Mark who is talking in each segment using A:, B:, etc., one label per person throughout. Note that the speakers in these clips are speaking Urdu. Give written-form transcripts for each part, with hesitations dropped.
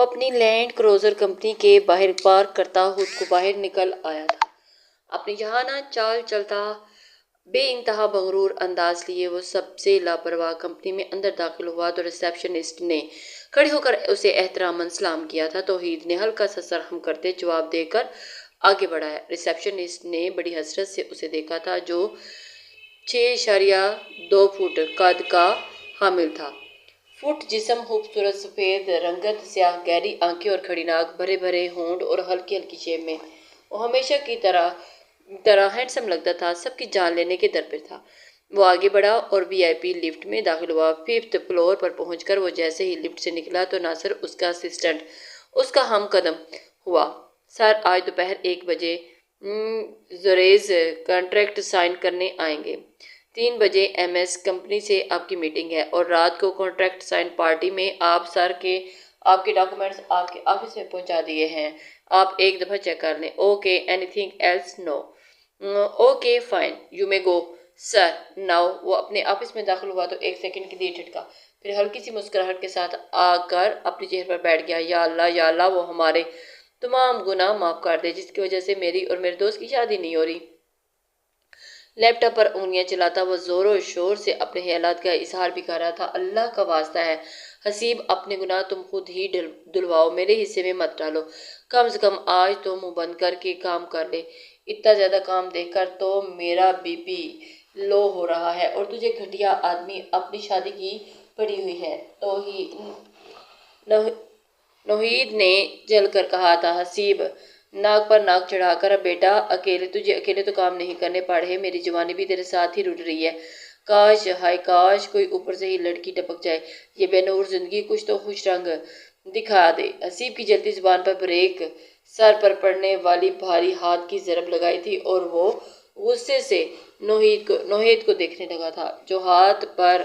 A: وہ اپنی لینڈ کروزر کمپنی کے باہر پارک کرتا خود کو باہر نکل آیا تھا۔ اپنی جہانہ چال چلتا بے انتہا مغرور انداز لیے وہ سب سے لاپرواہ کمپنی میں اندر داخل ہوا تو ریسیپشنسٹ نے کھڑی ہو کر اسے احتراماً سلام کیا تھا۔ توحید نے ہلکا سا سر خم کرتے جواب دے کر آگے بڑھایا۔ ریسیپشنسٹ نے بڑی حسرت سے اسے دیکھا تھا جو 6.2 فٹ قد کا حامل تھا۔ فٹ جسم، خوبصورت سفید رنگت، سیاہ گہری آنکھیں اور کھڑی ناک، بھرے بھرے ہونٹ اور ہلکی ہلکی شیب میں وہ ہمیشہ کی طرح ہینڈسم لگتا تھا، سب کی جان لینے کے در پہ تھا۔ وہ آگے بڑھا اور وی آئی پی لفٹ میں داخل ہوا۔ 5th فلور پر پہنچ کر وہ جیسے ہی لفٹ سے نکلا تو ناصر اس کا اسسٹنٹ اس کا ہم قدم ہوا۔ سر، آج دوپہر 1 بجے زوریز کنٹریکٹ سائن کرنے آئیں گے۔ 3 بجے ایم ایس کمپنی سے آپ کی میٹنگ ہے اور رات کو کنٹریکٹ سائن پارٹی میں آپ کے ڈاکومنٹس آپ کے آفس میں پہنچا دیے ہیں۔ آپ ایک دفعہ چیک کر لیں۔ Okay, anything else? No. Okay fine, you may go sir now. وہ اپنے آفس میں داخل ہوا تو 1 سیکنڈ کے لیے ٹھٹکا، پھر ہلکی سی مسکراہٹ کے ساتھ آ کر اپنی چیئر پر بیٹھ گیا۔ یا اللہ وہ ہمارے تمام گناہ معاف کر دے جس کی وجہ سے میری اور میرے دوست کی شادی نہیں ہو رہی۔ لیپ ٹاپ پر انگلیاں چلاتا وہ زور و شور سے اپنے خیالات کا اظہار بھی کر رہا تھا۔ اللہ کا واسطہ ہے حسیب، اپنے گناہ تم خود ہی دھلواؤ، میرے حصے میں مت ڈالو۔ کم سے کم آج تو منہ بند کر کے کام کر لے۔ اتنا زیادہ کام دیکھ کر تو میرا بی پی لو ہو رہا ہے اور تجھے گھٹیا آدمی اپنی شادی کی پڑی ہوئی ہے۔ توحید نے جل کر کہا تھا۔ حسیب ناک پر ناک چڑھا کر، بیٹا تجھے اکیلے تو کام نہیں کرنے پڑ رہے، میری جوانی بھی تیرے ساتھ ہی رٹ رہی ہے۔ کاش، ہائے کاش کوئی اوپر سے ہی لڑکی ٹپک جائے، یہ بے نور زندگی کچھ تو خوش رنگ دکھا دے۔ حسیب کی جلتی زبان پر بریک، سر پر پڑنے والی بھاری ہاتھ کی ضرب لگائی تھی اور وہ غصے سے توحید کو دیکھنے لگا تھا جو ہاتھ پر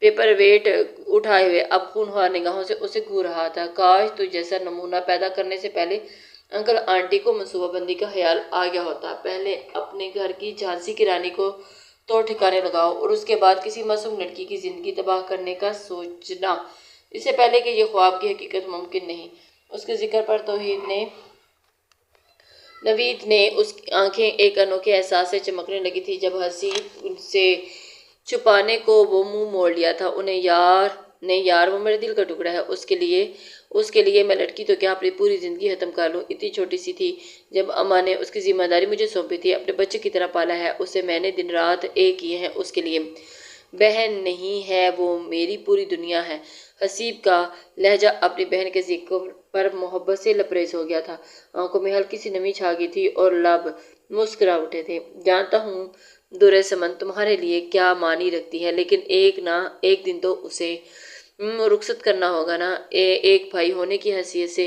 A: پیپر ویٹ اٹھائے ہوئے اب خونخوار نگاہوں سے اسے گھور رہا تھا۔ کاش تو جیسا نمونہ پیدا کرنے سے پہلے انکل آنٹی کو منصوبہ بندی کا خیال آ گیا ہوتا۔ پہلے اپنے گھر کی جھانسی کی رانی کو تو ٹھکانے لگاؤ اور اس کے بعد کسی معصوم لڑکی کی زندگی تباہ کرنے کا سوچنا، اس سے پہلے کہ یہ خواب کی حقیقت ممکن نہیں۔ اس کے ذکر پر نوید نے اس کی آنکھیں ایک انوکھے احساس سے چمکنے لگی تھی جب حسیب سے چھپانے کو وہ منہ موڑ لیا تھا۔ یار وہ میرے دل کا ٹکڑا ہے، اس کے لیے میں لڑکی تو کیا اپنی پوری زندگی ختم کر لوں۔ اتنی چھوٹی سی تھی جب اماں نے اس کی ذمہ داری مجھے سونپی تھی، اپنے بچے کی طرح پالا ہے اسے میں نے، دن رات ایک کیے ہیں اس کے لیے۔ بہن نہیں ہے وہ، میری پوری دنیا ہے۔ حسیب کا لہجہ اپنی بہن کے ذکر پر محبت سے لبریز ہو گیا تھا، آنکھوں میں ہلکی سی نمی چھا گئی تھی اور لب مسکرا اٹھے تھے۔ جانتا ہوں درِ سمن تمہارے لیے کیا معنی رکھتی ہے، لیکن ایک نہ ایک دن تو اسے رخصت کرنا ہوگا نا۔ ایک بھائی ہونے کی حیثیت سے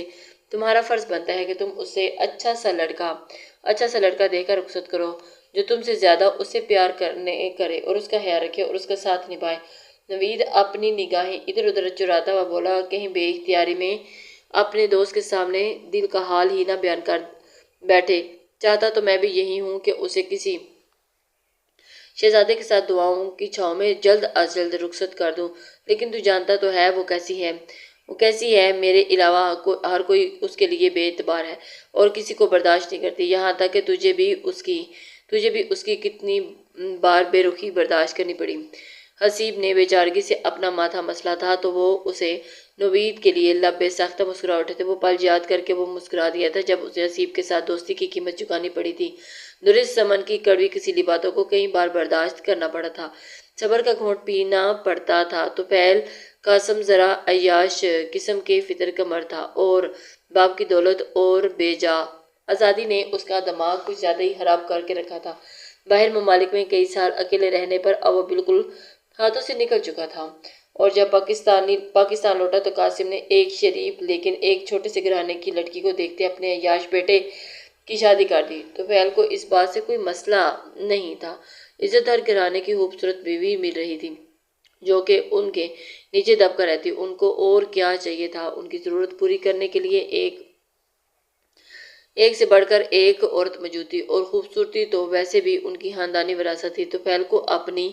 A: تمہارا فرض بنتا ہے کہ تم اسے اچھا سا لڑکا دے کر رخصت کرو جو تم سے زیادہ اسے پیار کرے اور اس کا خیال رکھے اور اس کا ساتھ نبھائے۔ نوید اپنی نگاہیں ادھر ادھر چراتا ہوا بولا، کہیں بے اختیاری میں اپنے دوست کے سامنے دل کا حال ہی نہ بیان کر بیٹھے۔ چاہتا تو میں بھی یہی ہوں کہ اسے کسی شہزادے کے ساتھ دعاؤں کی چھاؤں میں جلد از جلد رخصت کر دوں، لیکن تو جانتا تو ہے وہ کیسی ہے، میرے علاوہ ہر کوئی اس کے لیے بے اعتبار ہے اور کسی کو برداشت نہیں کرتی، یہاں تک کہ تجھے بھی اس کی کتنی بار بے رخی برداشت کرنی پڑی۔ حسیب نے بے چارگی سے اپنا ماتھا مسلا تھا تو وہ اسے نوید کے لیے لب بے ساختہ مسکرا اٹھے تھے۔ وہ پل یاد کر کے وہ مسکرا دیا تھا جب اسے حسیب کے ساتھ دوستی کی قیمت چکانی پڑی تھی، درِ سمن کی کڑوی کسیلی باتوں کو کئی بار برداشت کرنا پڑا تھا، صبر کا گھونٹ پینا پڑتا تھا۔ طفیل قاسم ذرا عیاش قسم کے فطر کا مرد تھا اور باپ کی دولت اور بے جا آزادی نے اس کا دماغ کچھ زیادہ ہی خراب کر کے رکھا تھا۔ باہر ممالک میں کئی سال اکیلے رہنے پر اب وہ بالکل ہاتھوں سے نکل چکا تھا اور جب پاکستان لوٹا تو قاسم نے ایک شریف لیکن ایک چھوٹے سے گھرانے کی لڑکی کو دیکھتے اپنے عیاش بیٹے کی شادی کر دی۔ طفیل کو اس بات سے کوئی مسئلہ نہیں تھا، عزت دار گھرانے کی خوبصورت بیوی مل رہی تھی جو کہ ان کے نیچے دب کر رہتی، ان کو اور کیا چاہیے تھا۔ ان کی ضرورت پوری کرنے کے لیے ایک سے بڑھ کر ایک عورت موجود تھی اور خوبصورتی تو ویسے بھی ان کی خاندانی وراثت تھی۔ طفیل کو اپنی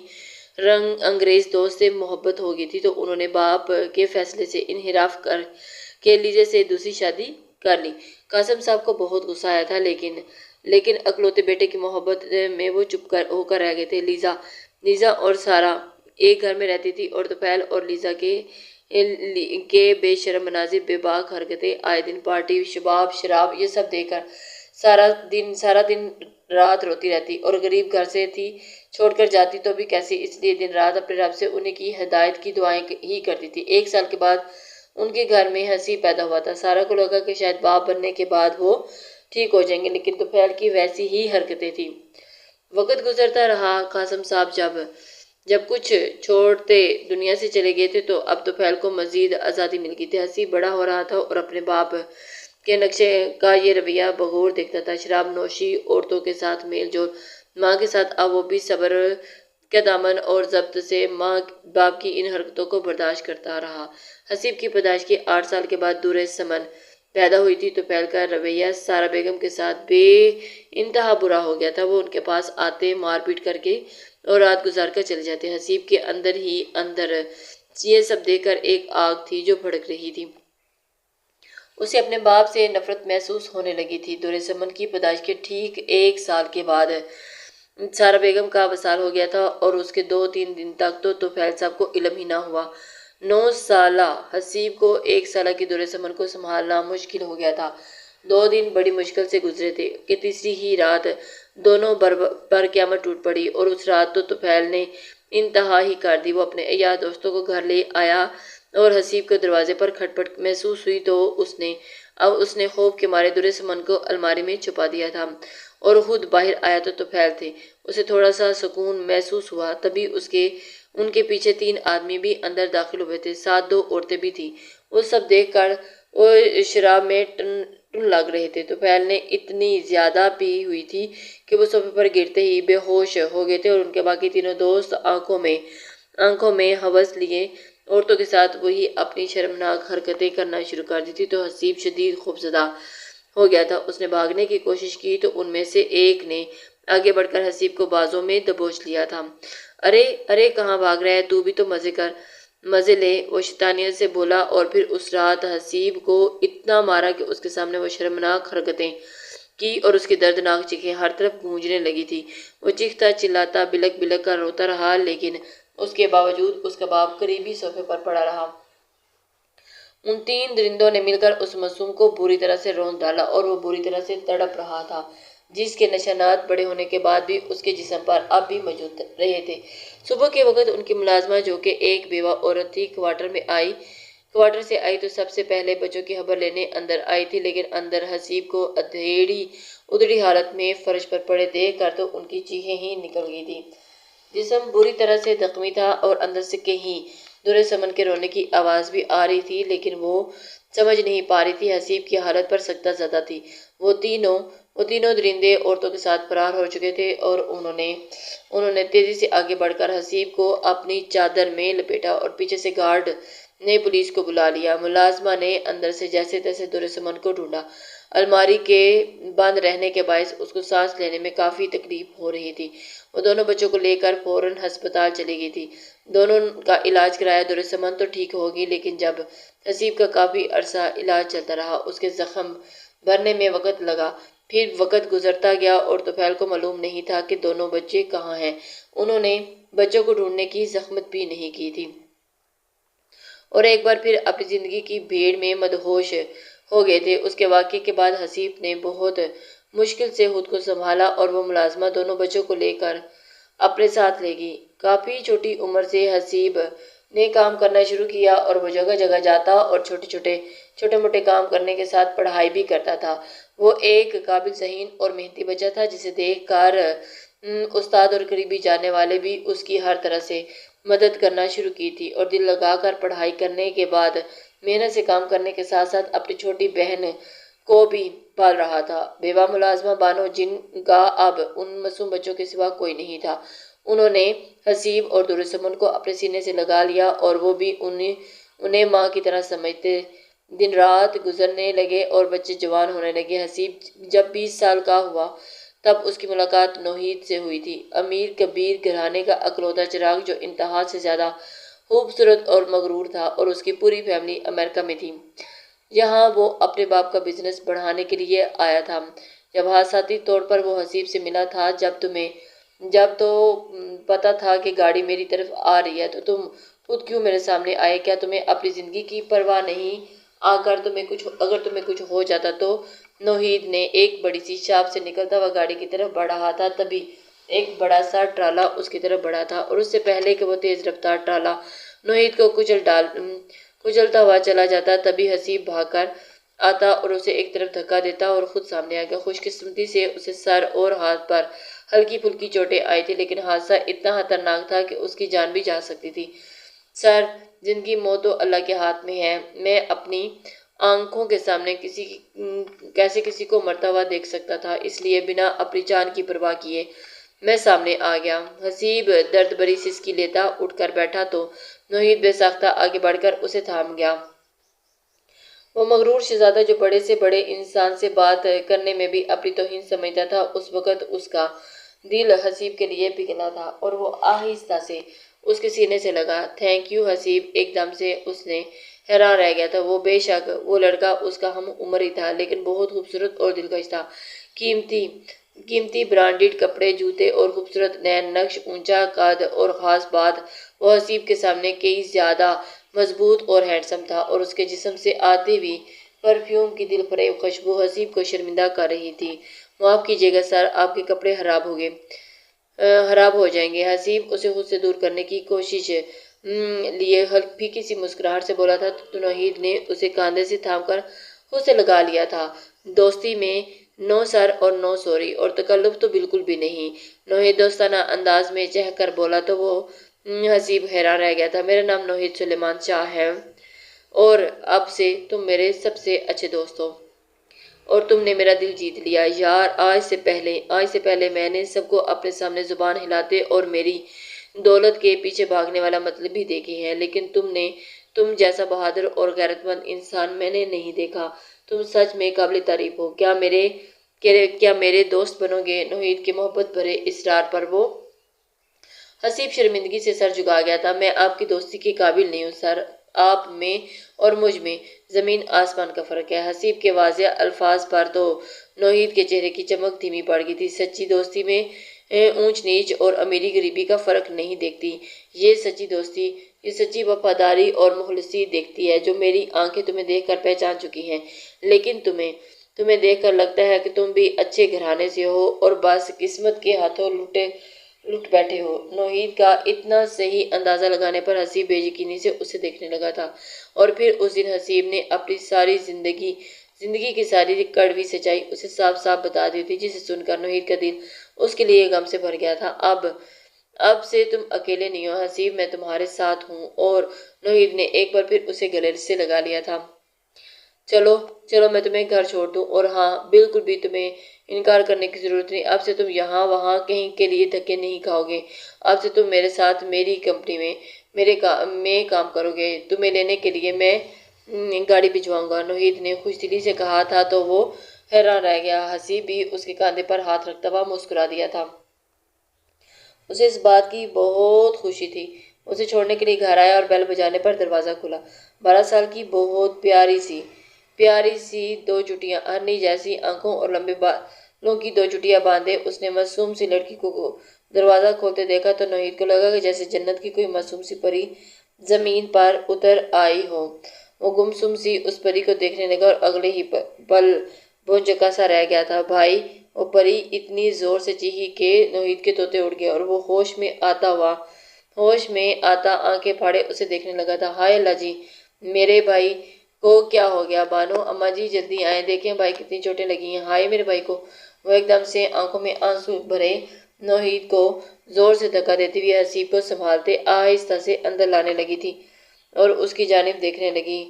A: رنگ انگریز دوست سے محبت ہو گئی تھی تو انہوں نے باپ کے فیصلے سے انحراف کہ لیزا سے دوسری شادی کر لی۔ قاسم صاحب کو بہت غصہ آیا تھا لیکن اکلوتے بیٹے کی محبت میں وہ چپ ہو کر رہ گئے تھے۔ لیزا اور سارا ایک گھر میں رہتی تھی اور توفیل اور لیزا کے بے شرم مناظر، بے باک حرکتیں، آئے دن پارٹی، شراب یہ سب دیکھ کر سارا دن رات روتی رہتی، اور غریب گھر سے تھی، چھوڑ کر جاتی تو بھی کیسے، اس لیے دن رات اپنے رب سے انہیں کی ہدایت کی دعائیں ہی کرتی تھی۔ 1 سال کے بعد ان کے گھر میں حسیب پیدا ہوا تھا۔ سارا کو لگا کہ شاید باپ بننے کے بعد وہ ٹھیک ہو جائیں گے، لیکن توفیل کی ویسی ہی حرکتیں تھیں۔ وقت گزرتا رہا۔ قاسم صاحب جب کچھ چھوڑتے دنیا سے چلے گئے تھے تو اب توفیل کو مزید آزادی مل گئی تھی۔ حسیب بڑا ہو رہا تھا اور اپنے باپ کے نقشے کا یہ رویہ بغور دیکھتا تھا، شراب نوشی، عورتوں کے ساتھ میل جول۔ ماں کے ساتھ اب وہ بھی صبر کے دامن اور ضبط سے ماں باپ کی ان حرکتوں کو برداشت کرتا رہا۔ حسیب کی پیدائش کے 8 سال کے بعد دورِ سمن پیدا ہوئی تھی۔ توفیل کا رویہ سارا بیگم کے ساتھ بے انتہا برا ہو گیا تھا۔ وہ ان کے پاس آتے، مار پیٹ کر کے اور رات گزار کر چلے جاتے۔ حسیب کے اندر ہی اندر یہ سب دیکھ کر ایک آگ تھی جو بھڑک رہی تھی۔ اسے اپنے باپ سے نفرت محسوس ہونے لگی تھی۔ دورِ سمن کی پیدائش کے ٹھیک 1 سال کے بعد سارا بیگم کا وصال ہو گیا تھا اور اس کے 2-3 دن تک تو توفیل صاحب کو علم ہی نہ ہوا۔ 9 سالہ حسیب کو 1 سالہ کی دورِ سمن کو سنبھالنا مشکل ہو گیا تھا۔ 2 دن بڑی مشکل سے گزرے تھے کہ تیسری ہی رات دونوں پر قیامت ٹوٹ پڑی، اور اس رات تو توفیل نے انتہا ہی کر دی۔ وہ اپنے عیال دوستوں کو گھر لے آیا اور حسیب کے دروازے پر کھٹپٹ محسوس ہوئی تو اس نے خوف کے مارے دورِ سمن کو الماری میں چھپا دیا تھا، اور خود باہر آیا تو توفیل تھے۔ اسے تھوڑا سا سکون محسوس ہوا۔ تبھی ان کے پیچھے 3 آدمی بھی اندر داخل ہوئے تھے، ساتھ 2 عورتیں بھی تھیں۔ وہ سب دیکھ کر وہ شراب میں ٹن لگ رہے تھے۔ توفیل نے اتنی زیادہ پی ہوئی تھی کہ وہ صوفے پر گرتے ہی بے ہوش ہو گئے تھے، اور ان کے باقی تینوں دوست آنکھوں میں ہوس لیے عورتوں کے ساتھ وہی اپنی شرمناک حرکتیں کرنا شروع کر دی تھی۔ تو حسیب شدید خوفزدہ ہو گیا تھا۔ اس نے بھاگنے کی کوشش کی تو ان میں سے ایک نے آگے بڑھ کر حسیب کو بازوں میں دبوچ لیا تھا۔ ارے کہاں بھاگ رہا ہے تو بھی، تو مزے لے، وہ شیطانیت سے بولا، اور پھر اس رات حسیب کو اتنا مارا کہ اس کے سامنے وہ شرمناک حرکتیں کی اور اس کی دردناک چیخیں ہر طرف گونجنے لگی تھی۔ وہ چیختا چلاتا بلک بلک کر روتا رہا، لیکن اس کے باوجود اس کا باپ قریبی صوفے پر پڑا رہا۔ ان 3 درندوں نے مل کر اس معصوم کو بری طرح سے روند ڈالا، اور وہ بری طرح سے تڑپ رہا تھا، جس کے نشانات بڑے ہونے کے بعد بھی اس کے جسم پر اب بھی موجود رہے تھے۔ صبح کے وقت ان کی ملازمہ، جو کہ ایک بیوہ عورت تھی، کوارٹر سے آئی تو سب سے پہلے بچوں کی خبر لینے اندر آئی تھی، لیکن اندر حسیب کو ادھیڑی حالت میں فرش پر پڑے دیکھ کر تو ان کی چیخیں ہی نکل گئی تھیں۔ جسم بری طرح سے زخمی تھا اور اندر سے کہیں دورِ سمن کے رونے کی آواز بھی آ رہی تھی، لیکن وہ سمجھ نہیں پا رہی تھی۔ حسیب کی حالت پر سکتہ زدہ تھی۔ وہ تینوں درندے عورتوں کے ساتھ فرار ہو چکے تھے، اور انہوں نے تیزی سے آگے بڑھ کر حسیب کو اپنی چادر میں لپیٹا، اور پیچھے سے گارڈ نے پولیس کو بلا لیا۔ ملازمہ نے اندر سے جیسے تیسے دورِ سمن کو ڈھونڈا۔ الماری کے بند رہنے کے باعث اس کو سانس لینے میں کافی تکلیف ہو رہی تھی۔ وہ دونوں بچوں کو لے کر فوراً ہسپتال چلی گئی تھی۔ دونوں کا علاج کرایا۔ دورِ سمن تو ٹھیک ہوگی، لیکن جب حسیب کا کافی عرصہ علاج چلتا رہا، اس کے زخم بھرنے میں وقت لگا۔ پھر وقت گزرتا گیا اور توفیل کو معلوم نہیں تھا کہ دونوں بچے کہاں ہیں۔ انہوں نے بچوں کو ڈھونڈنے کی زحمت بھی نہیں کی تھی، اور ایک بار پھر اپنی زندگی کی بھیڑ میں مدہوش ہو گئے تھے۔ اس کے واقعے کے بعد حسیب نے بہت مشکل سے خود کو سنبھالا، اور وہ ملازمہ دونوں بچوں کو لے کر اپنے ساتھ لے گئی۔ کافی چھوٹی عمر سے حسیب نے کام کرنا شروع کیا، اور وہ جگہ جگہ جاتا اور چھوٹے موٹے کام کرنے کے ساتھ پڑھائی بھی کرتا تھا۔ وہ ایک قابل ذہین اور محنتی بچہ تھا، جسے دیکھ کر استاد اور قریبی جاننے والے بھی اس کی ہر طرح سے مدد کرنا شروع کی تھی، اور دل لگا کر پڑھائی کرنے کے بعد محنت سے کام کرنے کے ساتھ ساتھ اپنی چھوٹی بہن کو بھی پال رہا تھا۔ بیوہ ملازمہ بانو، جن کا اب ان معصوم بچوں کے سوا کوئی نہیں تھا، انہوں نے حسیب اور دورِ سمن کو اپنے سینے سے لگا لیا، اور وہ بھی انہیں ماں کی طرح سمجھتے۔ دن رات گزرنے لگے اور بچے جوان ہونے لگے۔ حسیب جب 20 سال کا ہوا تب اس کی ملاقات نوحید سے ہوئی تھی، امیر کبیر گھرانے کا اکلوتا چراغ، جو انتہا سے زیادہ خوبصورت اور مغرور تھا، اور اس کی پوری فیملی امریکہ میں تھی۔ یہاں وہ اپنے باپ کا بزنس بڑھانے کے لیے آیا تھا۔ جب حادثاتی طور پر وہ حسیب سے ملا تھا، جب تو پتا تھا کہ گاڑی میری طرف آ رہی ہے، تو تم خود کیوں میرے سامنے آئے؟ کیا تمہیں اپنی زندگی کی پرواہ نہیں؟ اگر تمہیں کچھ ہو جاتا تو؟ نوحید نے ایک بڑی سی شاپ سے نکلتا ہوا گاڑی کی طرف بڑھ رہا تھا، تبھی ایک بڑا سا ٹرالا اس کی طرف بڑھا تھا، اور اس سے پہلے کہ وہ تیز رفتار ٹرالا نوحید کو کچلتا ہوا چلا جاتا، تبھی حسیب بھاگ کر آتا اور اسے ایک طرف دھکا دیتا اور خود سامنے آ گیا۔ خوش قسمتی سے اسے سر اور ہاتھ پر ہلکی پھلکی چوٹیں آئی تھی، لیکن حادثہ اتنا خطرناک تھا کہ اس کی جان بھی جا سکتی تھی۔ سر، زندگی موت تو اللہ کے ہاتھ میں ہے۔ میں اپنی آنکھوں کے سامنے کیسے کسی کو مرتا ہوا دیکھ سکتا تھا، اس لیے بنا اپنی جان کی پرواہ کیے میں سامنے آ گیا۔ حسیب درد بھری سسکی لیتا اٹھ کر بیٹھا تو نوحید بے ساختہ آگے بڑھ کر اسے تھام گیا۔ وہ مغرور شہزادہ جو بڑے سے بڑے انسان سے بات کرنے میں بھی اپنی توہین سمجھتا تھا، اس وقت اس کا دل حسیب کے لیے پگھلا تھا اور وہ آہستہ سے اس کے سینے سے لگا۔ تھینک یو حسیب، ایک دم سے اس نے حیران رہ گیا تھا۔ بے شک وہ لڑکا اس کا ہم عمر ہی تھا، لیکن بہت خوبصورت اور دلکش تھا۔ قیمتی برانڈڈ کپڑے، جوتے اور خوبصورت نئے نقش، اونچا قد اور خاص بات، وہ حسیب کے سامنے کئی زیادہ مضبوط اور ہینڈسم تھا، اور اس کے جسم سے آتی ہوئی پرفیوم کی دل فریب خوشبو حسیب کو شرمندہ کر رہی تھی۔ معاف کیجیے گا سر، آپ کے کپڑے خراب ہو جائیں گے۔ حسیب اسے خود سے دور کرنے کی کوشش لیے پھیکی سی مسکراہٹ سے بولا تھا، تو نوحید نے اسے کاندھے سے تھام کر خود سے لگا لیا تھا۔ دوستی میں نو سر اور نو سوری، اور تکلف تو بالکل بھی نہیں، نوحید دوستانہ انداز میں چہک کر بولا تو وہ حسیب حیران رہ گیا تھا۔ میرا نام نوحید سلیمان شاہ ہے اور اب سے تم میرے سب سے اچھے دوست ہو، اور تم نے میرا دل جیت لیا یار۔ آج سے پہلے میں نے سب کو اپنے سامنے زبان ہلاتے اور میری دولت کے پیچھے بھاگنے والا مطلب بھی دیکھی ہے، لیکن تم جیسا بہادر اور غیرت مند انسان میں نے نہیں دیکھا۔ تم سچ میں قابل تعریف ہو۔ کیا میرے دوست بنو گے؟ نوحید کے محبت بھرے اصرار پر وہ حسیب شرمندگی سے سر جھکا گیا تھا۔ میں آپ کی دوستی کے قابل نہیں ہوں سر، آپ میں اور مجھ میں زمین آسمان کا فرق ہے۔ حسیب کے واضح الفاظ پر تو نوحید کے چہرے کی چمک دھیمی پڑ گئی تھی۔ سچی دوستی میں اونچ نیچ اور امیری غریبی کا فرق نہیں دیکھتی، یہ سچی وفاداری اور مخلصی دیکھتی ہے، جو میری آنکھیں تمہیں دیکھ کر پہچان چکی ہیں۔ لیکن تمہیں دیکھ کر لگتا ہے کہ تم بھی اچھے گھرانے سے ہو اور بس قسمت کے ہاتھوں لٹ بیٹھے ہو۔ نوحید کا اتنا صحیح اندازہ لگانے پر حسیب بے یقینی سے اسے دیکھنے لگا تھا، اور پھر اس دن حسیب نے اپنی ساری زندگی کی ساری کڑوی سچائی اسے صاف صاف بتا دی تھی، جسے سن کر نوحید کا دل اس کے لیے غم سے بھر گیا تھا۔ اب سے تم اکیلے نہیں ہو حسیب، میں تمہارے ساتھ ہوں۔ اور نوحید نے ایک بار پھر اسے گلے سے لگا لیا تھا۔ چلو میں تمہیں گھر چھوڑ دوں، اور ہاں، بالکل بھی تمہیں انکار کرنے کی ضرورت نہیں، اب سے تم یہاں وہاں کہیں کے لیے دھکے نہیں کھاؤ گے۔ اب سے تم میرے ساتھ میری کمپنی میں کام کرو گے۔ تمہیں لینے کے لیے میں گاڑی بھجواؤں گا، نوحید نے خوش دلی سے کہا تھا تو وہ حیران رہ گیا۔ حسیب بھی اس کے کاندھے پر ہاتھ رکھتا ہوا مسکرا دیا تھا۔ اسے اس بات کی بہت خوشی تھی۔ اسے چھوڑنے کے لیے گھر آیا اور بیل بجانے پر دروازہ کھلا۔ 12 سال کی بہت پیاری سی دو چٹیاں، ہرنی جیسی آنکھوں اور لمبے بالوں کی دو چٹیاں باندھے اس نے معصوم سی لڑکی کو دروازہ کھولتے دیکھا تو نوحید کو لگا کہ جیسے جنت کی کوئی معصوم سی پری زمین پر اتر آئی ہو۔ وہ گمسم سی اس پری کو دیکھنے لگا اور اگلے ہی پل بھونچکا سا رہ گیا تھا۔ بھائی، وہ پری اتنی زور سے چیخی کہ نوحید کے طوطے اڑ گئے اور وہ ہوش میں آتا آنکھیں پھاڑے اسے دیکھنے لگا تھا۔ ہائے اللہ جی، میرے بھائی کو کیا ہو گیا؟ بانو اماں جی جلدی آئیں، دیکھیں بھائی کتنی چوٹیں لگی ہیں، ہائے میرے بھائی کو۔ وہ ایک دم سے آنکھوں میں آنسو بھرے نوحید کو زور سے دھکا دیتے ہوئے حسیب کو سنبھالتے آہستہ سے اندر لانے لگی تھی اور اس کی جانب دیکھنے لگی۔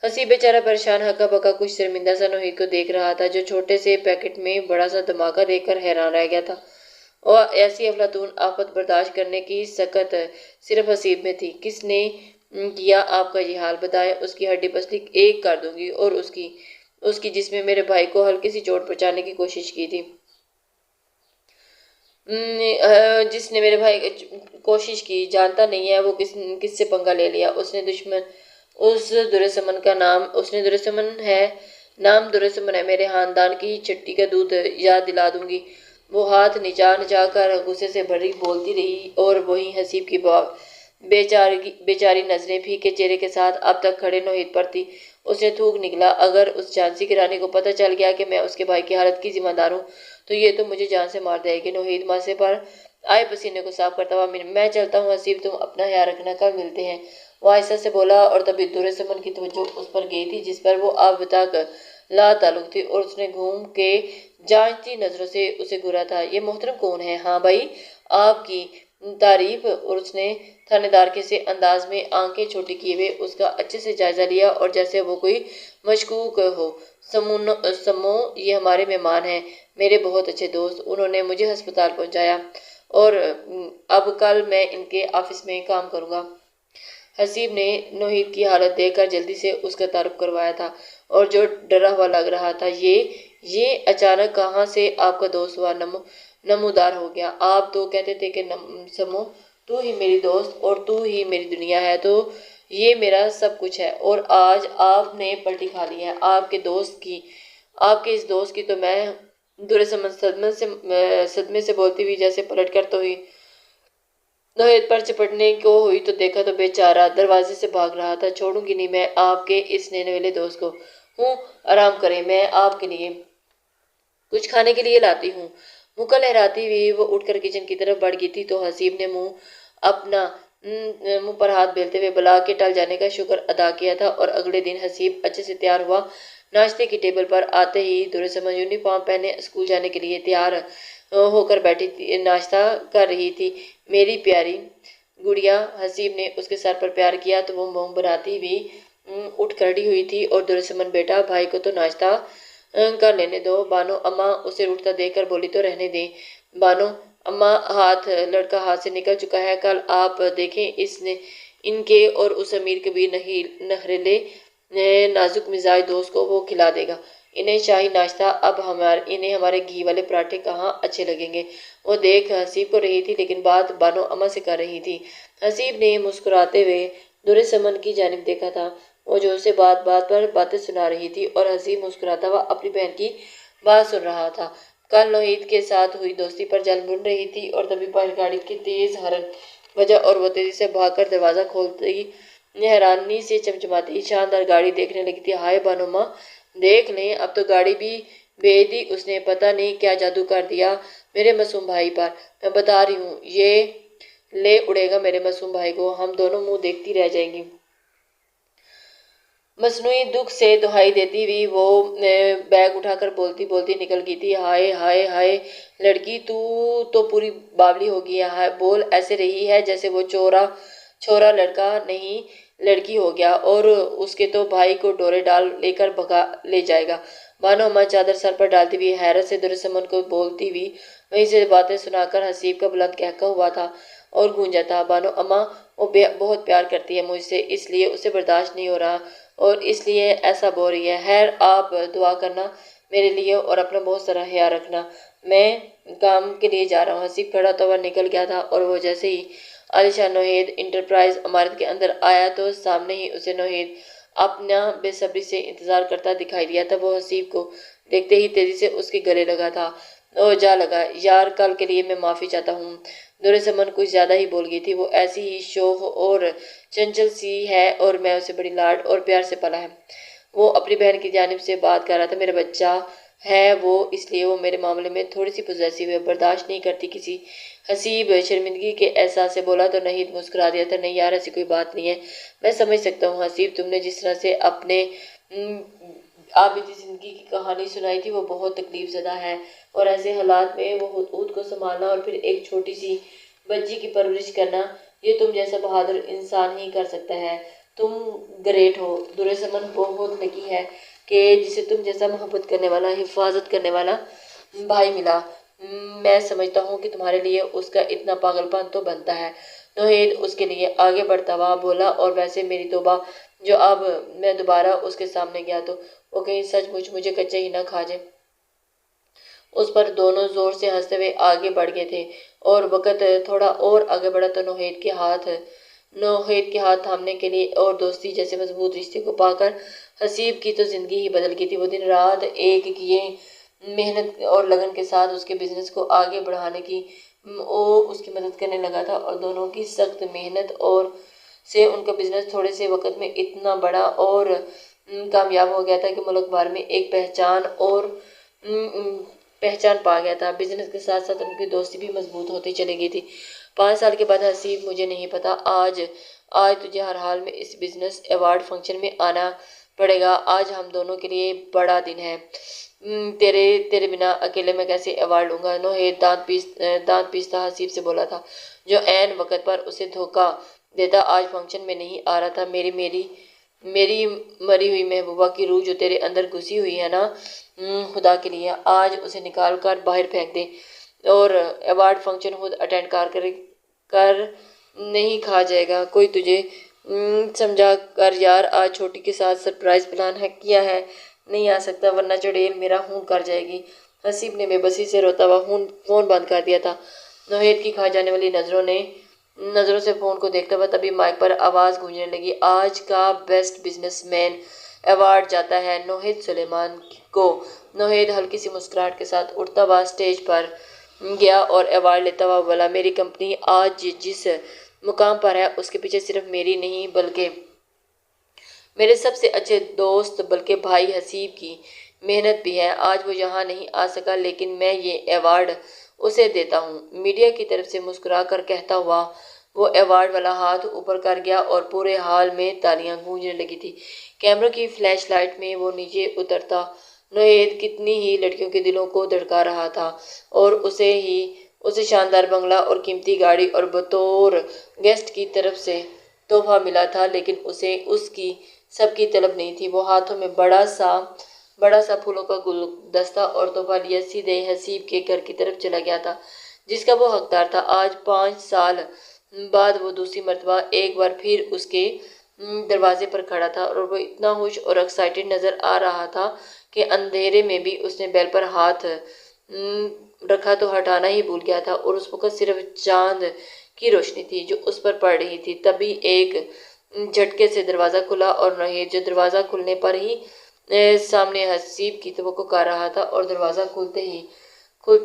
A: حسیب بیچارہ پریشان، ہکا بکا، کچھ شرمندہ سا نوحید کو دیکھ رہا تھا، جو چھوٹے سے پیکٹ میں بڑا سا دھماکہ دیکھ کر حیران رہ گیا تھا۔ اور ایسی افلاطون آفت برداشت کرنے کی سکت صرف حسیب میں تھی۔ کس نے کیا آپ کا یہ حال؟ بتائیں، اس کی ہڈی پسلی ایک کر دوں گی۔ اور اس کی جس میں میرے بھائی کو ہلکی سی چوٹ پہنچانے کی کوشش کی تھی، جس نے میرے بھائی کوشش کی، جانتا نہیں ہے وہ کس سے پنگا لے لیا۔ اس نے درسمن ہے، نام درسمن ہے، میرے خاندان کی چٹی کا دودھ یاد دلا دوں گی۔ وہ ہاتھ نچا نچا کر غصے سے بھری بولتی رہی اور وہیں حسیب کی بیچاری نظریں پھیکے چہرے کے ساتھ اب تک کھڑے نوحید پر تھی۔ اس نے تھوک نکلا، اگر اس جھانسی کی رانی کو پتہ چل گیا کہ میں اس کے بھائی کی حالت کی ذمہ دار ہوں تو یہ تو مجھے جان سے مار دے گی۔ نوحید ماسے پر آئے پسینے کو صاف کرتا ہوا میں چلتا ہوں حسیب، تم اپنا خیال رکھنا، کل ملتے ہیں، وہ آہستہ سے بولا، اور تبھی درسمن کی توجہ اس پر گئی تھی جس پر وہ اب تک لا تعلق تھی، اور اس نے گھوم کے جانچتی نظروں سے اسے گھورا تھا۔ یہ محترم کون ہے؟ ہاں بھائی، آپ کی تعریف، اور اس نے تھانے دار کے سے انداز میں آنکھیں چھوٹی کیے ہوئے اس کا اچھے سے جائزہ لیا اور جیسے وہ کوئی مشکوک ہو۔ سمو، یہ ہمارے مہمان ہیں، میرے بہت اچھے دوست، انہوں نے مجھے ہسپتال پہنچایا اور اب کل میں ان کے آفس میں کام کروں گا۔ حسیب نے نوحید کی حالت دیکھ کر جلدی سے اس کا تعارف کروایا تھا اور جو ڈرا ہوا لگ رہا تھا، یہ اچانک کہاں سے آپ کا دوست ہوا، نمودار ہو گیا۔ آپ تو کہتے تھے کہ سمو، تو ہی میری دوست اور تو ہی میری دنیا ہے، تو یہ میرا سب کچھ ہے، اور آج آپ نے پلٹی کھا لی ہے آپ کے اس دوست کی۔ تو میں درسمن صدمے سے بولتی ہوئی جیسے پلٹ کر تو ہی نوحید پر چپٹنے کو ہوئی تو دیکھا تو بیچارہ دروازے سے بھاگ رہا تھا۔ چھوڑوں گی نہیں میں آپ کے اس نینے والے دوست کو۔ ہوں، آرام کریں، میں آپ کے لیے کچھ کھانے کے لیے لاتی ہوں۔ منہ لہراتی ہوئی وہ اٹھ کر کچن کی طرف بڑھ گئی تھی تو حسیب نے منہ پر ہاتھ پھیرتے ہوئے بلا کے ٹل جانے کا شکر ادا کیا تھا، اور اگلے دن حسیب اچھے سے تیار ہوا۔ ناشتے کی ٹیبل پر آتے ہی درسمن یونیفارم پہنے اسکول جانے کے لیے تیار ہو کر بیٹھی تھی، ناشتہ کر رہی تھی۔ میری پیاری گڑیا، حسیب نے اس کے سر پر پیار کیا تو وہ منہ بناتی ہوئی اٹھ کھڑی ہوئی تھی، اور درسمن بیٹا، بھائی کو تو ناشتہ کر لینے دو۔ بانو اماں اسے اٹھتا دیکھ کر بولی، تو رہنے دیں بانو اماں، لڑکا ہاتھ سے نکل چکا ہے، کل آپ دیکھیں ان کے اور اس امیر کبیر نخرے نازک مزاج دوست کو وہ کھلا دے گا انہیں شاہی ناشتہ۔ اب انہیں ہمارے گھی والے پراٹھے کہاں اچھے لگیں گے۔ وہ دیکھ حسیب کو رہی تھی لیکن بات بانو اماں سے کر رہی تھی۔ حسیب نے مسکراتے ہوئے درسمن کی جانب دیکھا تھا، وہ جو اسے بات پر باتیں سنا رہی تھی، اور حسیب مسکراتا ہوا اپنی بہن کی بات سن رہا تھا۔ کل نوحید کے ساتھ ہوئی دوستی پر جل بن رہی تھی، اور تبھی باہر گاڑی کی تیز ہارن بجا اور وہ تیزی سے بھاگ کر دروازہ کھولتی حیرانی سے چمچماتی شاندار گاڑی دیکھنے لگی تھی۔ ہائے بانو ماں، دیکھ لیں، اب تو گاڑی بھی بھیج دی اس نے، پتہ نہیں کیا جادو کر دیا میرے معصوم بھائی پر، میں بتا رہی ہوں یہ لے اڑے گا میرے معصوم بھائی کو، ہم دونوں منہ دیکھتی رہ جائیں گی۔ مصنوعی دکھ سے دہائی دیتی ہوئی وہ بیگ اٹھا کر بولتی بولتی نکل گئی تھی۔ ہائے ہائے ہائے لڑکی، تو پوری بابلی ہو گئی ہے، بول ایسے رہی ہے جیسے وہ چھورا لڑکا نہیں لڑکی ہو گیا، اور اس کے تو بھائی کو ڈورے ڈال لے کر بھگا لے جائے گا۔ بانو اماں چادر سر پر ڈالتی ہوئی حیرت سے درسمن کو بولتی ہوئی وہیں سے باتیں سنا کر حسیب کا بلند قہقہ ہوا تھا اور گونجا تھا۔ بانو اماں، وہ بہت پیار کرتی ہے مجھ سے، اس لیے اسے برداشت نہیں ہو رہا اور اس لیے ایسا بول رہی ہے۔ خیر، آپ دعا کرنا میرے لیے اور اپنا بہت سارا خیال رکھنا، میں کام کے لیے جا رہا ہوں۔ حسیب کھڑا تو وہ نکل گیا تھا، اور وہ جیسے ہی عالیشان نوحید انٹرپرائز عمارت کے اندر آیا تو سامنے ہی اسے نوحید اپنا بے صبری سے انتظار کرتا دکھائی دیا تھا۔ وہ حسیب کو دیکھتے ہی تیزی سے اس کے گلے لگا تھا اور جا لگا، یار کل کے لیے میں معافی چاہتا ہوں۔ درسمن کچھ زیادہ ہی بول گئی تھی، وہ ایسی ہی شوخ اور چنچل سی ہے اور میں اسے بڑی لاڈ اور پیار سے پالا ہے۔ وہ اپنی بہن کی جانب سے بات کر رہا تھا، میرا بچہ ہے وہ، اس لیے وہ میرے معاملے میں تھوڑی سی پوزیسو ہے، برداشت نہیں کرتی کسی۔ حسیب شرمندگی کے احساس سے بولا تو نوحید مسکرا دیا تھا، نہیں یار ایسی کوئی بات نہیں ہے، میں سمجھ سکتا ہوں حسیب، تم نے جس طرح سے اپنے آبدی زندگی کی کہانی سنائی تھی وہ بہت تکلیف زدہ ہے، اور ایسے حالات میں وہ خود کو سنبھالنا اور پھر ایک چھوٹی سی بچی کی پرورش کرنا، یہ تم جیسا بہادر انسان ہی کر سکتا ہے۔ تم گریٹ ہو درسمن، بہت لکی ہے کہ جسے تم جیسا محبت کرنے والا، حفاظت کرنے والا بھائی ملا۔ میں سمجھتا ہوں کہ تمہارے لیے اس کا اتنا پاگل پن تو بنتا ہے۔ نوحید اس کے لیے آگے بڑھتا ہوا بولا، اور ویسے میری توبہ جو اب میں دوبارہ اس کے سامنے گیا تو وہ کہیں سچ مچ مجھے کچا ہی نہ کھا جائے۔ اس پر دونوں زور سے ہنستے ہوئے آگے بڑھ گئے تھے، اور وقت تھوڑا اور آگے بڑھا تو نوحید کے ہاتھ نوحید کے ہاتھ تھامنے کے لیے اور دوستی جیسے مضبوط رشتے کو پا کر حسیب کی تو زندگی ہی بدل گئی تھی۔ وہ دن رات ایک کیے محنت اور لگن کے ساتھ اس کے بزنس کو آگے بڑھانے کی وہ اس کی مدد کرنے لگا تھا، اور دونوں کی سخت محنت اور سے ان کا بزنس تھوڑے سے وقت میں اتنا بڑا اور کامیاب ہو گیا تھا کہ ملک بھر میں ایک پہچان پا گیا تھا۔ بزنس کے ساتھ ساتھ ان کی دوستی بھی مضبوط ہوتی چلی گئی تھی۔ 5 سال کے بعد حسیب: مجھے نہیں پتا، آج تجھے ہر حال میں اس بزنس ایوارڈ فنکشن میں آنا پڑے گا۔ آج ہم دونوں کے لیے بڑا دن ہے۔ تیرے بنا اکیلے میں کیسے ایوارڈ لوں گا؟ نوحید دانت پیستا حسیب سے بولا تھا، جو عین وقت پر اسے دھوکہ دیتا۔ آج فنکشن میں نہیں آ رہا تھا۔ میری مری ہوئی محبوبہ کی روح جو تیرے اندر گھسی ہوئی ہے نا، خدا کے لیے آج اسے نکال کر باہر پھینک دے، اور ایوارڈ فنکشن خود اٹینڈ کر نہیں کھا جائے گا۔ کوئی تجھے سمجھا کر یار، آج چھوٹی کے ساتھ سرپرائز پلان کیا ہے، نہیں آ سکتا ورنہ چڑیل میرا خون کر جائے گی۔ حسیب نے بے بسی سے روتا ہوا فون بند کر دیا تھا۔ نوحید کی کھا جانے والی نظروں سے فون کو دیکھتا ہوا تبھی مائک پر آواز گونجنے لگی: آج کا بیسٹ بزنس مین ایوارڈ جاتا ہے نوحید سلیمان کو۔ نوحید ہلکی سی مسکراہٹ کے ساتھ اٹھتا ہوا اسٹیج پر گیا اور ایوارڈ لیتا ہوا بولا: میری کمپنی آج جس مقام پر ہے اس کے پیچھے صرف میری نہیں بلکہ میرے سب سے اچھے دوست بلکہ بھائی حسیب کی محنت بھی ہے۔ آج وہ یہاں نہیں آ سکا لیکن میں یہ ایوارڈ اسے دیتا ہوں۔ میڈیا کی طرف سے مسکرا کر کہتا ہوا وہ ایوارڈ والا ہاتھ اوپر کر گیا اور پورے ہال میں تالیاں گونجنے لگی تھی۔ کیمروں کی فلیش لائٹ میں وہ نیچے اترتا نوحید کتنی ہی لڑکیوں کے دلوں کو دھڑکا رہا تھا، اور اسے شاندار بنگلہ اور قیمتی گاڑی اور بطور گیسٹ کی طرف سے تحفہ ملا تھا، لیکن اسے اس کی سب کی طلب نہیں تھی۔ وہ ہاتھوں میں بڑا سا پھولوں کا گلدستہ اور تحفہ لیے سیدھے حسیب کے گھر کی طرف چلا گیا تھا جس کا وہ حقدار تھا۔ آج 5 سال بعد وہ دوسری مرتبہ ایک بار پھر اس کے دروازے پر کھڑا تھا، اور وہ اتنا خوش اور ایکسائٹڈ نظر آ رہا تھا کہ اندھیرے میں بھی اس نے بیل پر ہاتھ رکھا تو ہٹانا ہی بھول گیا تھا، اور اس وقت صرف چاند کی روشنی تھی جو اس پر پڑ رہی تھی۔ تبھی ایک جھٹکے سے دروازہ کھلا اور نوحید، جو دروازہ کھلنے پر ہی سامنے حسیب کی توقع کر رہا تھا، اور دروازہ کھلتے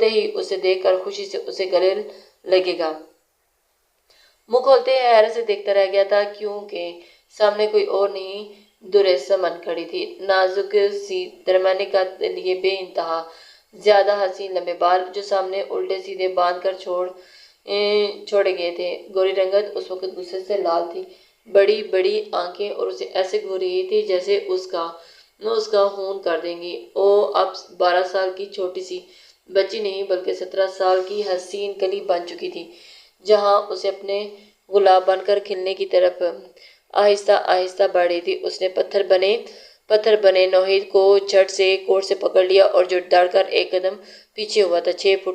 A: ہی اسے دیکھ کر خوشی سے اسے گلے لگے گا، منہ کھولتے ہی حیرت سے دیکھتا رہ گیا تھا کیونکہ سامنے کوئی اور نہیں درِ سمن کھڑی تھی، نازک سی، درمیانے قد لیے بے انتہا زیادہ حسین لمبے بال جو سامنے الٹے سیدھے باندھ کر چھوڑے گئے تھے۔ گوری رنگت اس وقت غصے سے لال تھی، بڑی بڑی آنکھیں اور اسے ایسے گھور رہی تھی جیسے اس کا خون کر دیں گی۔ وہ اب 12 سال کی چھوٹی سی بچی نہیں بلکہ 17 سال کی حسین کلی بن چکی تھی، جہاں اسے اپنے گلاب بن کر کھلنے کی طرف آہستہ آہستہ بڑھ رہی تھی۔ اس نے پتھر بنے نوحید کو جھٹ سے کوٹ سے پکڑ لیا اور جو ڈر کر ایک قدم پیچھے ہوا تھا۔ 6 فٹ